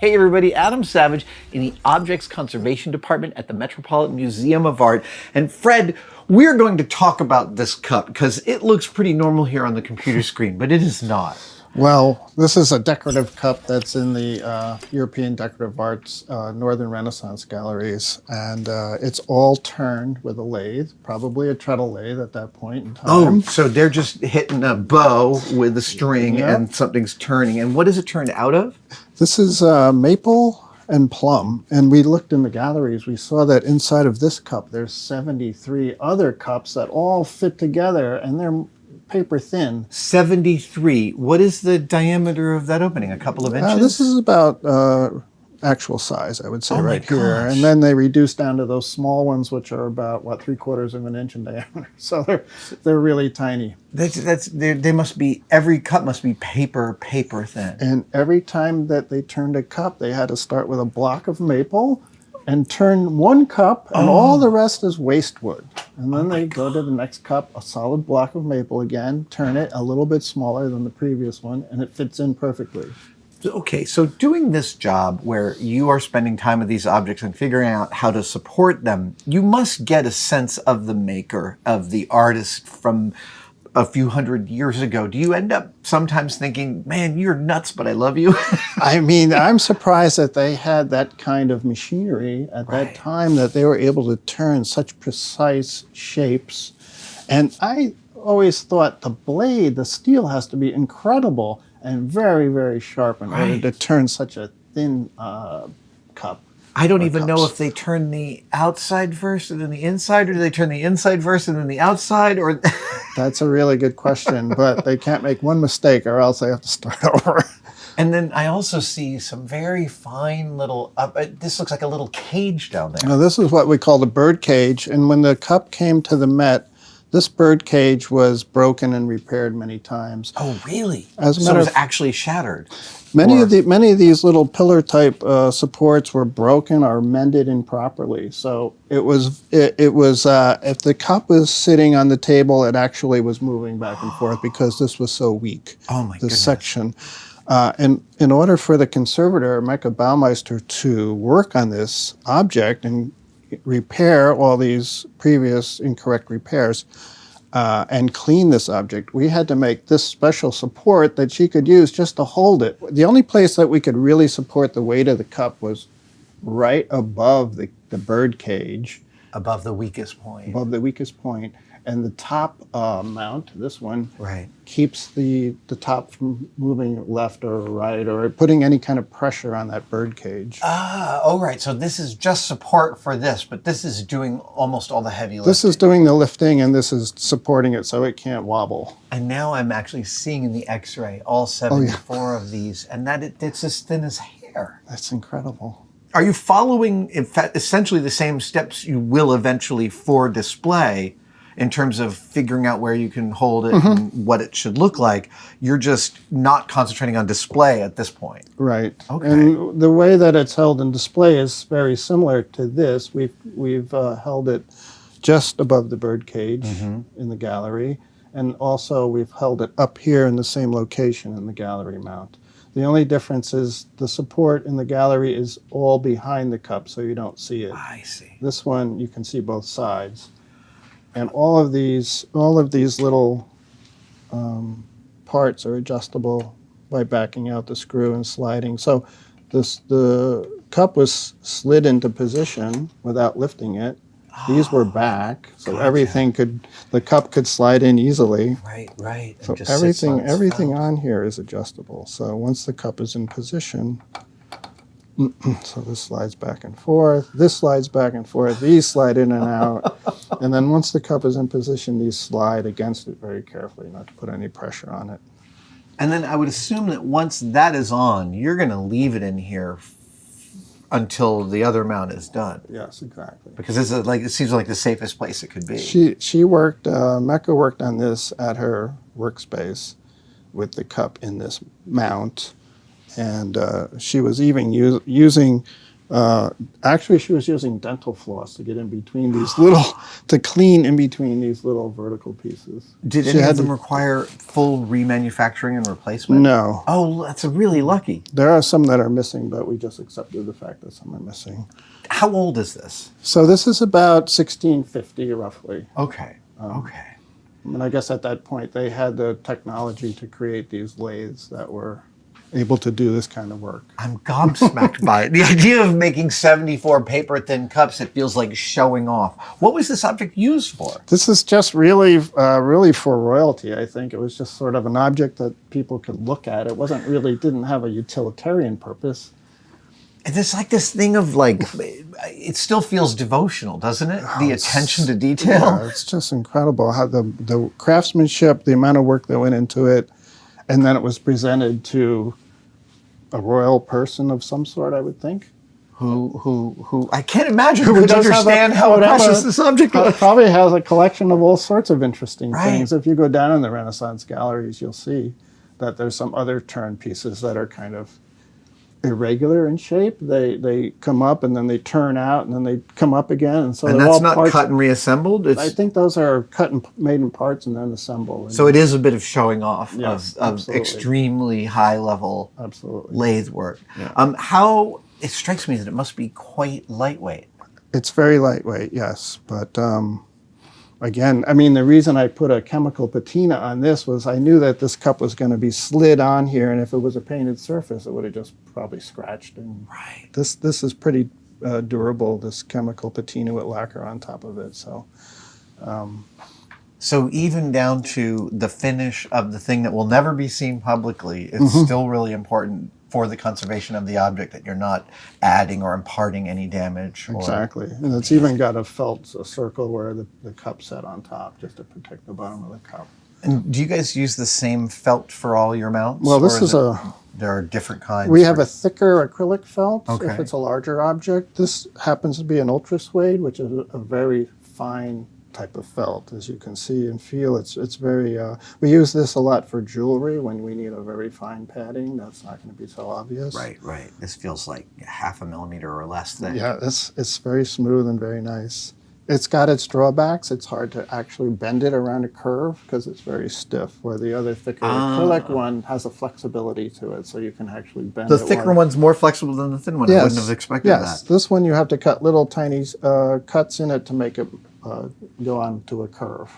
Hey everybody, Adam Savage in the Objects Conservation Department at the Metropolitan Museum of Art. And Fred, we're going to talk about this cup because it looks pretty normal here on the computer screen, but it is not. Well, this is a decorative cup that's in the European Decorative Arts Northern Renaissance galleries, and it's all turned with a lathe, probably a treadle lathe at that point in time. Oh, so they're just hitting a bow with a string Yep. and something's turning. And what is it turned out of? This is maple and plum, and we looked in the galleries. We saw that inside of this cup there's 73 other cups that all fit together, and they're paper thin. 73. What is the diameter of that opening? A couple of inches? This is about actual size, I would say, Oh my right here. gosh. And then they reduce down to those small ones, which are about, 3/4 of an inch in diameter. So they're really tiny. They must be, every cup must be paper thin. And every time that they turned a cup, they had to start with a block of maple and turn one cup, and all the rest is waste wood. And then they go to the next cup, a solid block of maple again, turn it a little bit smaller than the previous one, and it fits in perfectly. Okay, so doing this job where you are spending time with these objects and figuring out how to support them, you must get a sense of the maker, of the artist from a few hundred years ago. Do you end up sometimes thinking, man, you're nuts, but I love you? I mean, I'm surprised that they had that kind of machinery at that time, that they were able to turn such precise shapes. And I always thought the blade, the steel, has to be incredible and very, very sharp in order to turn such a thin cup. I don't even know if they turn the outside first and then the inside, or do they turn the inside first and then the outside, or... That's a really good question, but they can't make one mistake or else they have to start over. And then I also see some very fine little, this looks like a little cage down there. Now, this is what we call the bird cage, and when the cup came to the Met, this bird cage was broken and repaired many times. Oh, really? As a So matter it was of actually shattered. Many of these little pillar type supports were broken or mended improperly. So it was if the cup was sitting on the table, it actually was moving back and forth because this was so weak. Oh my goodness. Section. And in order for the conservator, Mecca Baumeister, to work on this object and repair all these previous incorrect repairs, and clean this object, we had to make this special support that she could use just to hold it. The only place that we could really support the weight of the cup was right above the bird cage. Above the weakest point. Above the weakest point. And the top mount, this one, Right. keeps the top from moving left or right or putting any kind of pressure on that bird cage. Right. So this is just support for this, but this is doing almost all the heavy lifting. This is doing the lifting, and this is supporting it so it can't wobble. And now I'm actually seeing in the X-ray all 74 of these, and it's as thin as hair. That's incredible. Are you following, in fact, essentially the same steps you will eventually for display in terms of figuring out where you can hold it and what it should look like? You're just not concentrating on display at this point. Right. Okay. And the way that it's held in display is very similar to this. We've held it just above the bird cage in the gallery, and also we've held it up here in the same location in the gallery mount. The only difference is the support in the gallery is all behind the cup, so you don't see it. I see. This one, you can see both sides. And all of these little parts are adjustable by backing out the screw and sliding. So the cup was slid into position without lifting it. These were back, so the cup could slide in easily. Right. So everything on here is adjustable. So once the cup is in position, so this slides back and forth, this slides back and forth, these slide in and out, and then once the cup is in position, these slide against it very carefully, not to put any pressure on it. And then I would assume that once that is on, you're going to leave it in here until the other mount is done. Yes, exactly. Because it seems like the safest place it could be. She worked, Mecca worked on this at her workspace with the cup in this mount. And she was even using Actually, she was using dental floss to get in between these little, to clean in between these little vertical pieces. Did She any had of them to- require full remanufacturing and replacement? No. Oh, that's really lucky. There are some that are missing, but we just accepted the fact that some are missing. How old is this? So this is about 1650, roughly. Okay. Okay. And I guess at that point, they had the technology to create these lathes that were able to do this kind of work. I'm gobsmacked by it. The idea of making 74 paper-thin cups, it feels like showing off. What was this object used for? This is just really for royalty, I think. It was just sort of an object that people could look at. It wasn't really, didn't have a utilitarian purpose. And it's like this thing of like, it still feels devotional, doesn't it? The attention to detail. Yeah, it's just incredible how the craftsmanship, the amount of work that went into it, and then it was presented to a royal person of some sort, I would think. Who I can't imagine who would does have understand a- how would have precious a- this object was. Probably has a collection of all sorts of interesting Right. things. If you go down in the Renaissance galleries, you'll see that there's some other turn pieces that are kind of irregular in shape. They come up and then they turn out and then they come up again. And so And they're that's all not parts. cut and reassembled. I It's, think those are cut and made in parts and then assembled. so it is a bit of showing off Yes, of absolutely. extremely high level Absolutely. lathe work. Yeah. How it strikes me that it must be quite lightweight. It's very lightweight, yes. But again, I mean, the reason I put a chemical patina on this was I knew that this cup was going to be slid on here, and if it was a painted surface, it would have just probably scratched. And Right. this is pretty durable, this chemical patina with lacquer on top of it. So So even down to the finish of the thing that will never be seen publicly, it's Mm-hmm. still really important for the conservation of the object that you're not adding or imparting any damage. Or, exactly. And it's even got a circle where the cup set on top just to protect the bottom of the cup. And do you guys use the same felt for all your mounts? Well, this or is there are different kinds. we have a thicker acrylic felt Okay. if it's a larger object. This happens to be an ultra suede, which is a very fine type of felt, as you can see and feel. It's very. We use this a lot for jewelry when we need a very fine padding. That's not going to be so obvious. Right. This feels like half a millimeter or less thick. Yeah, it's very smooth and very nice. It's got its drawbacks. It's hard to actually bend it around a curve because it's very stiff, where the other thicker acrylic one has a flexibility to it, so you can actually bend The it. thicker while- one's more flexible than the thin one. I wouldn't have expected yes. that. This one you have to cut little tiny cuts in it to make it go on to a curve.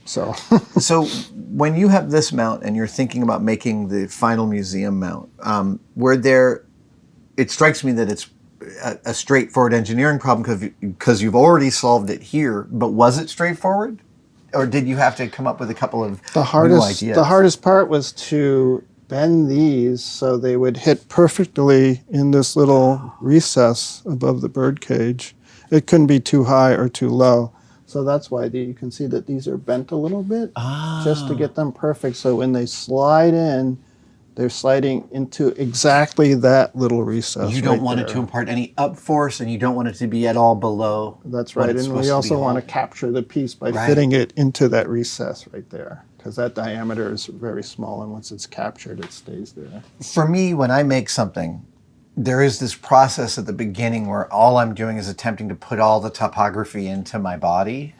So So when you have this mount and you're thinking about making the final museum mount, it strikes me that it's a straightforward engineering problem because you've already solved it here, but was it straightforward? Or did you have to come up with a couple of new ideas? the hardest part was to bend these so they would hit perfectly in this little recess above the bird cage. It couldn't be too high or too low. So that's why you can see that these are bent a little bit just to get them perfect. So when they slide in, they're sliding into exactly that little recess. You don't right want it there. to impart any up force, and you don't want it to be at all below. That's what right. it's And supposed we to also be want to holding. capture the piece by Right. fitting it into that recess right there, because that diameter is very small, and once it's captured, it stays there. For me, when I make something, there is this process at the beginning where all I'm doing is attempting to put all the topography into my body.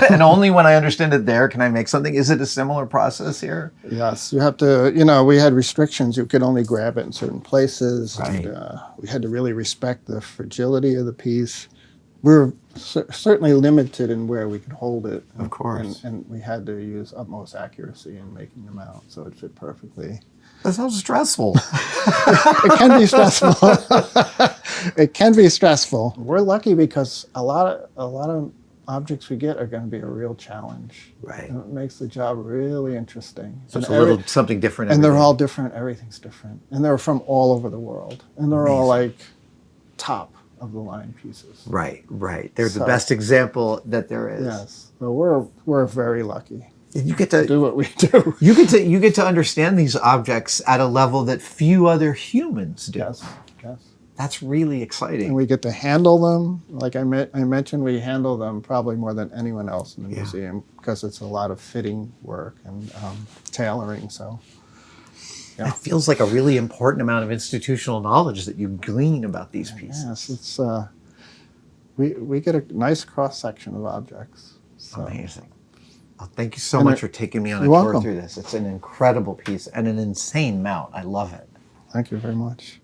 And only when I understand it there can I make something. Is it a similar process here? Yes, you have to, we had restrictions. You could only grab it in certain places. Right. And, we had to really respect the fragility of the piece. We were certainly limited in where we could hold it. Of course. And we had to use utmost accuracy in making them out, so it fit perfectly. That sounds stressful. It can be stressful. It can be stressful. We're lucky because a lot of objects we get are going to be a real challenge. Right. And it makes the job really interesting. So it's And a little something different. and every they're day. all different. Everything's different, and they're from all over the world, and they're all like top of the line pieces. Right. They're the So- best example that there is. Yes, so we're very lucky You get to to do what we do. you get to understand these objects at a level that few other humans do. Yes. That's really And exciting. we get to handle them. Like I mentioned, we handle them probably more than anyone else in the museum because it's a lot of fitting work and tailoring. So It feels like a really important amount of institutional knowledge that you glean about these pieces. Yes, it's we get a nice cross section of objects. So. Amazing. Well, thank you so much for taking me on a You're tour welcome. through this. It's an incredible piece and an insane mount. I love it. Thank you very much.